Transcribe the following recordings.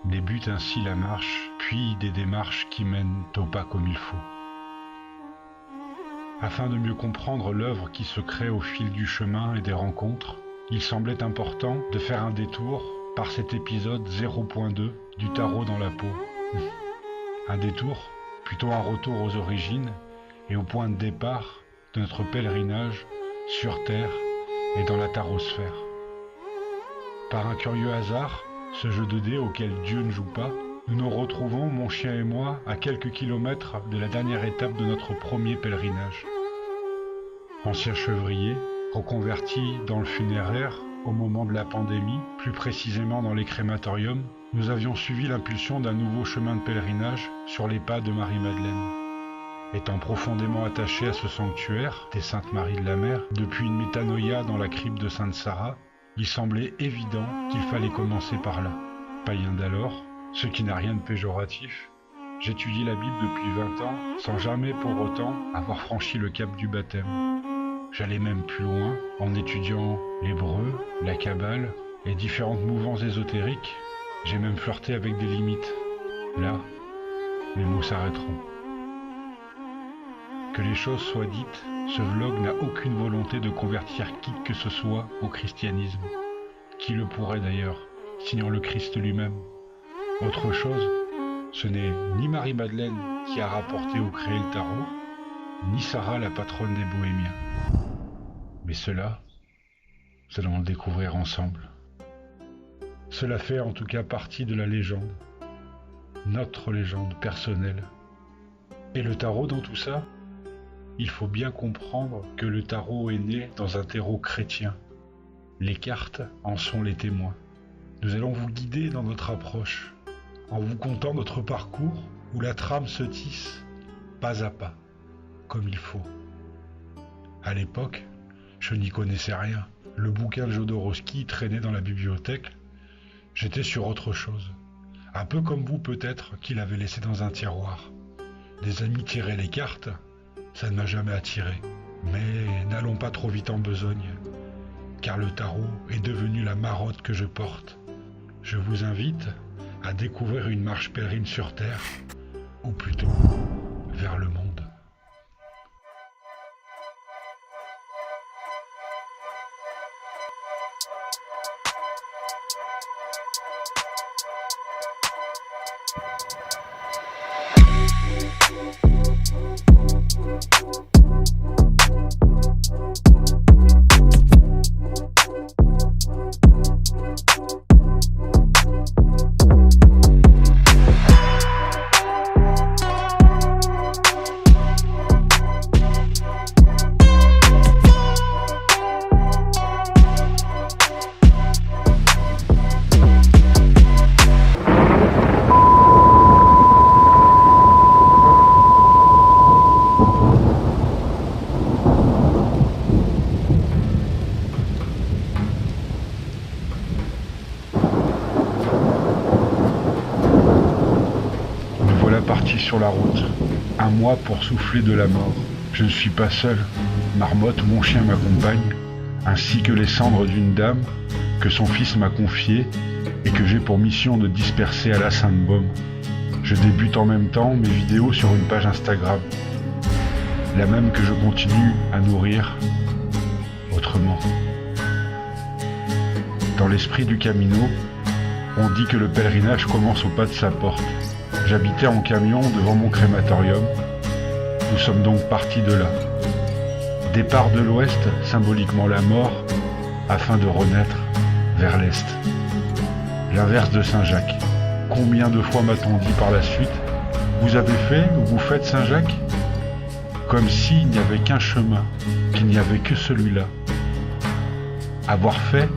débute ainsi la marche, puis des démarches qui mènent au pas comme il faut. Afin de mieux comprendre l'œuvre qui se crée au fil du chemin et des rencontres, il semblait important de faire un détour par cet épisode 0.2 du tarot dans la peau. Un détour, plutôt un retour aux origines et au point de départ de notre pèlerinage sur Terre et dans la tarosphère. Par un curieux hasard, ce jeu de dés auquel Dieu ne joue pas, nous nous retrouvons, mon chien et moi, à quelques kilomètres de la dernière étape de notre premier pèlerinage. Ancien chevrier, reconverti dans le funéraire au moment de la pandémie, plus précisément dans les crématoriums, nous avions suivi l'impulsion d'un nouveau chemin de pèlerinage sur les pas de Marie-Madeleine. Étant profondément attaché à ce sanctuaire des Saintes Maries de la Mer, depuis une métanoïa dans la crypte de Sainte-Sara, il semblait évident qu'il fallait commencer par là. Païen d'alors, ce qui n'a rien de péjoratif, j'étudie la Bible depuis 20 ans sans jamais pour autant avoir franchi le cap du baptême. J'allais même plus loin en étudiant l'hébreu, la kabbale et différentes mouvances ésotériques. J'ai même flirté avec des limites. Là, les mots s'arrêteront. Que les choses soient dites, ce vlog n'a aucune volonté de convertir qui que ce soit au christianisme. Qui le pourrait d'ailleurs, signant le Christ lui-même. Autre chose, ce n'est ni Marie-Madeleine qui a rapporté ou créé le tarot, ni Sarah la patronne des bohémiens. Mais cela, nous allons le découvrir ensemble. Cela fait en tout cas partie de la légende, notre légende personnelle. Et le tarot dans tout ça? Il faut bien comprendre que le tarot est né dans un terreau chrétien. Les cartes en sont les témoins. Nous allons vous guider dans notre approche, en vous contant notre parcours où la trame se tisse pas à pas, comme il faut. À l'époque, je n'y connaissais rien. Le bouquin de Jodorowsky traînait dans la bibliothèque. J'étais sur autre chose. Un peu comme vous peut-être, qui l'avez laissé dans un tiroir. Des amis tiraient les cartes, ça ne m'a jamais attiré. Mais n'allons pas trop vite en besogne, car le tarot est devenu la marotte que je porte. Je vous invite à découvrir une marche pèlerine sur Terre, ou plutôt vers le monde. Parti sur la route, un mois pour souffler de la mort. Je ne suis pas seul, Marmotte, mon chien m'accompagne, ainsi que les cendres d'une dame que son fils m'a confiée et que j'ai pour mission de disperser à la Sainte-Baume. Je débute en même temps mes vidéos sur une page Instagram, la même que je continue à nourrir autrement. Dans l'esprit du Camino, on dit que le pèlerinage commence au pas de sa porte. J'habitais en camion devant mon crématorium. Nous sommes donc partis de là. Départ de l'ouest, symboliquement la mort, afin de renaître vers l'est. L'inverse de Saint-Jacques. Combien de fois m'a-t-on dit par la suite: vous avez fait ou vous faites Saint-Jacques? Comme s'il n'y avait qu'un chemin, qu'il n'y avait que celui-là. Avoir fait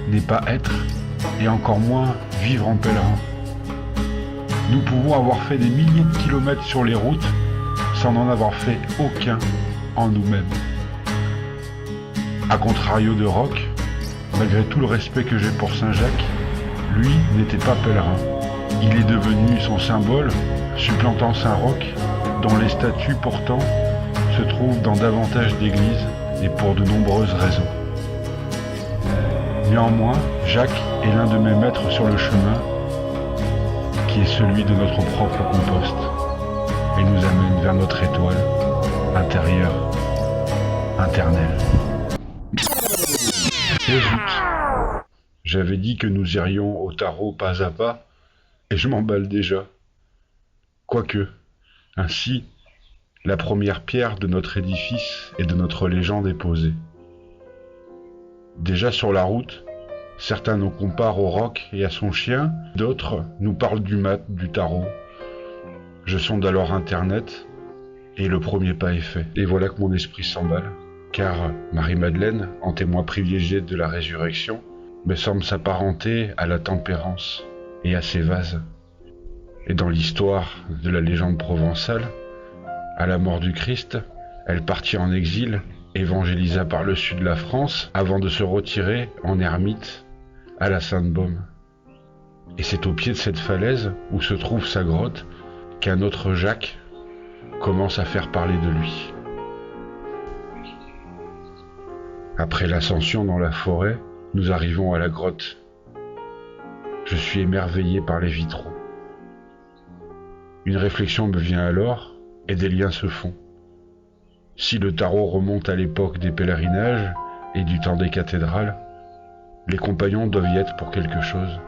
n'est pas être, et encore moins vivre en pèlerin. Nous pouvons avoir fait des milliers de kilomètres sur les routes sans n'en avoir fait aucun en nous-mêmes. A contrario de Roch, malgré tout le respect que j'ai pour Saint-Jacques, lui n'était pas pèlerin. Il est devenu son symbole, supplantant Saint-Roch, dont les statues pourtant se trouvent dans davantage d'églises et pour de nombreuses raisons. Néanmoins, Jacques est l'un de mes maîtres sur le chemin, qui est celui de notre propre compost, et nous amène vers notre étoile intérieure, internelle. Et zut, j'avais dit que nous irions au tarot pas à pas, et je m'emballe déjà. Quoique, ainsi, la première pierre de notre édifice et de notre légende est posée. Déjà sur la route, certains nous comparent au roc et à son chien, d'autres nous parlent du mat, du tarot. Je sonde alors Internet, et le premier pas est fait. Et voilà que mon esprit s'emballe, car Marie-Madeleine, en témoin privilégié de la résurrection, me semble s'apparenter à la tempérance et à ses vases. Et dans l'histoire de la légende provençale, à la mort du Christ, elle partit en exil, évangélisa par le sud de la France, avant de se retirer en ermite à la Sainte-Baume. Et c'est au pied de cette falaise, où se trouve sa grotte, qu'un autre Jacques commence à faire parler de lui. Après l'ascension dans la forêt, nous arrivons à la grotte. Je suis émerveillé par les vitraux. Une réflexion me vient alors, et des liens se font. Si le tarot remonte à l'époque des pèlerinages et du temps des cathédrales, les compagnons doivent y être pour quelque chose.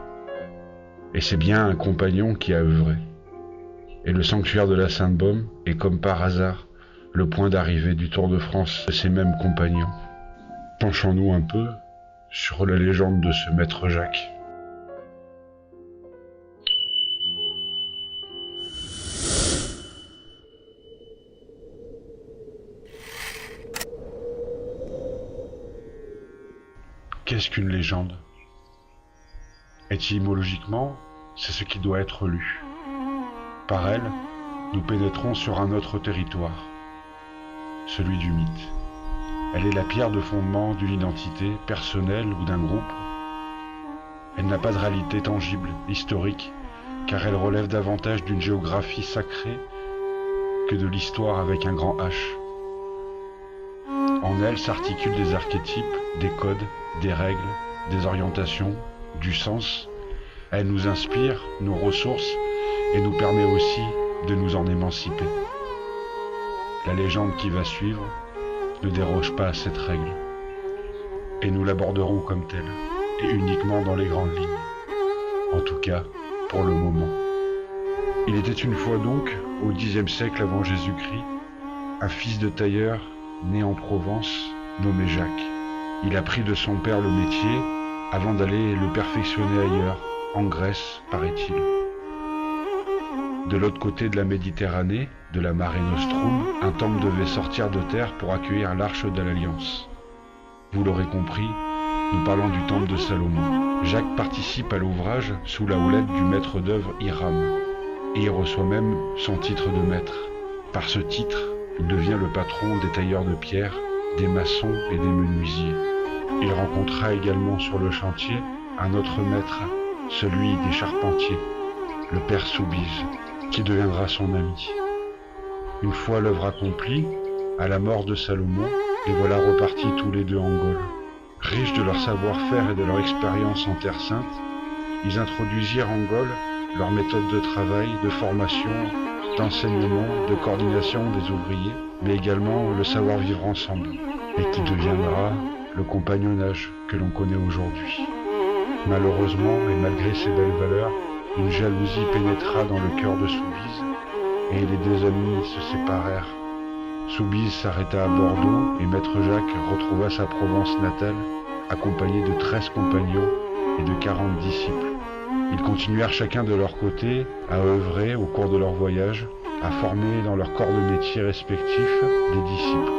Et c'est bien un compagnon qui a œuvré. Et le sanctuaire de la Sainte-Baume est comme par hasard le point d'arrivée du Tour de France de ces mêmes compagnons. Penchons-nous un peu sur la légende de ce maître Jacques. Qu'est-ce qu'une légende? Étymologiquement, c'est ce qui doit être lu. Par elle, nous pénétrons sur un autre territoire, celui du mythe. Elle est la pierre de fondement d'une identité personnelle ou d'un groupe. Elle n'a pas de réalité tangible, historique, car elle relève davantage d'une géographie sacrée que de l'histoire avec un grand H. En elle s'articulent des archétypes, des codes, des règles, des orientations, du sens. Elle nous inspire, nous ressource et nous permet aussi de nous en émanciper. La légende qui va suivre ne déroge pas à cette règle. Et nous l'aborderons comme telle, et uniquement dans les grandes lignes. En tout cas, pour le moment. Il était une fois donc, au Xe siècle avant Jésus-Christ, un fils de tailleur né en Provence, nommé Jacques. Il apprit de son père le métier avant d'aller le perfectionner ailleurs, en Grèce, paraît-il. De l'autre côté de la Méditerranée, de la Mare Nostrum, un temple devait sortir de terre pour accueillir l'arche de l'Alliance. Vous l'aurez compris, nous parlons du temple de Salomon. Jacques participe à l'ouvrage sous la houlette du maître d'œuvre Hiram, et il reçoit même son titre de maître. Par ce titre, il devient le patron des tailleurs de pierre, des maçons et des menuisiers. Il rencontra également sur le chantier un autre maître, celui des charpentiers, le père Soubise, qui deviendra son ami. Une fois l'œuvre accomplie, à la mort de Salomon, les voilà repartis tous les deux en Gaule. Riches de leur savoir-faire et de leur expérience en Terre Sainte, ils introduisirent en Gaule leurs méthodes de travail, de formation, d'enseignement, de coordination des ouvriers, mais également le savoir-vivre ensemble, et qui deviendra le compagnonnage que l'on connaît aujourd'hui. Malheureusement, et malgré ces belles valeurs, une jalousie pénétra dans le cœur de Soubise, et les deux amis se séparèrent. Soubise s'arrêta à Bordeaux, et maître Jacques retrouva sa Provence natale, accompagné de 13 compagnons et de 40 disciples. Ils continuèrent chacun de leur côté à œuvrer au cours de leur voyage, à former dans leur corps de métier respectifs des disciples.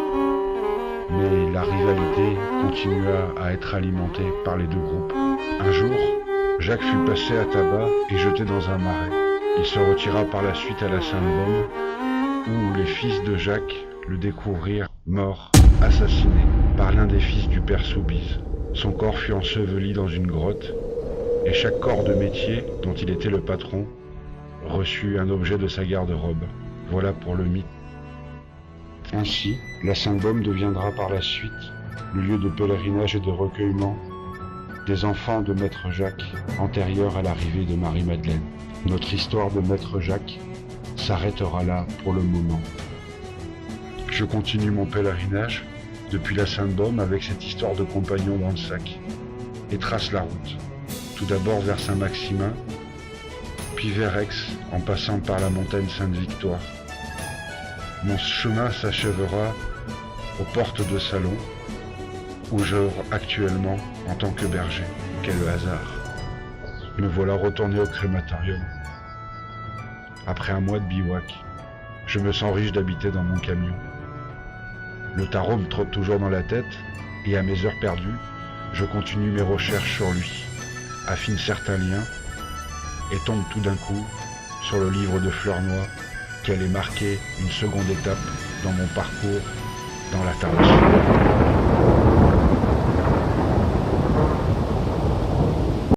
Mais la rivalité continua à être alimentée par les deux groupes. Un jour, Jacques fut passé à tabac et jeté dans un marais. Il se retira par la suite à la Sainte-Baume, où les fils de Jacques le découvrirent mort, assassiné par l'un des fils du père Soubise. Son corps fut enseveli dans une grotte, et chaque corps de métier, dont il était le patron, reçut un objet de sa garde-robe. Voilà pour le mythe. Ainsi, la Sainte-Baume deviendra par la suite le lieu de pèlerinage et de recueillement des enfants de maître Jacques, antérieurs à l'arrivée de Marie-Madeleine. Notre histoire de Maître Jacques s'arrêtera là pour le moment. Je continue mon pèlerinage depuis la Sainte-Baume avec cette histoire de compagnon dans le sac et trace la route, tout d'abord vers Saint-Maximin, puis vers Aix en passant par la montagne Sainte-Victoire. Mon chemin s'achèvera aux portes de Salon, où j'œuvre actuellement en tant que berger. Quel hasard! Me voilà retourné au crématorium. Après un mois de bivouac, je me sens riche d'habiter dans mon camion. Le tarot me trotte toujours dans la tête, et à mes heures perdues, je continue mes recherches sur lui, affine certains liens, et tombe tout d'un coup sur le livre de Fleurnoy, qui allait marquer une seconde étape dans mon parcours dans la Tarasque.